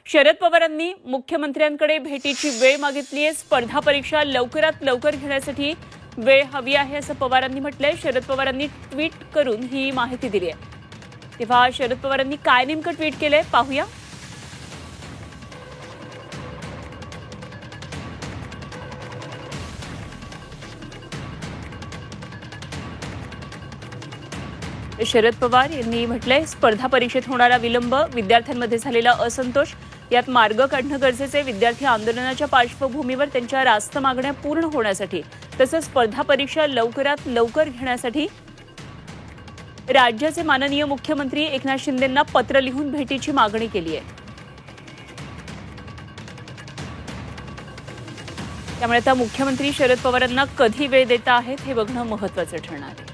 शरद पवारांनी मुख्यमंत्र्यांकडे भेटीची वेळ मागितली आहे। स्पर्धा परीक्षा लवकरात लवकर घेण्यासाठी वेळ हवी आहे असं पवारांनी म्हटलंय। शरद पवारांनी ट्विट करून ही माहिती दिली आहे। तेव्हा शरद पवारांनी काय नेमकं ट्विट केलंय पाहूया। शरद पवार यांनी म्हटलंय, स्पर्धा परीक्षेत होणारा विलंब, विद्यार्थ्यांमध्ये झालेला असंतोष यात मार्ग काढणं गरजेचे। विद्यार्थी आंदोलनाच्या पार्श्वभूमीवर त्यांच्या रास्त मागण्या पूर्ण होण्यासाठी तसंच स्पर्धा परीक्षा लवकरात लवकर घेण्यासाठी राज्याचे माननीय मुख्यमंत्री एकनाथ शिंदेंना पत्र लिहून भेटीची मागणी केली आहे। त्यामुळे आता मुख्यमंत्री शरद पवारांना कधी वेळ देता आहेत हे बघणं महत्त्वाचं ठरणार आहे।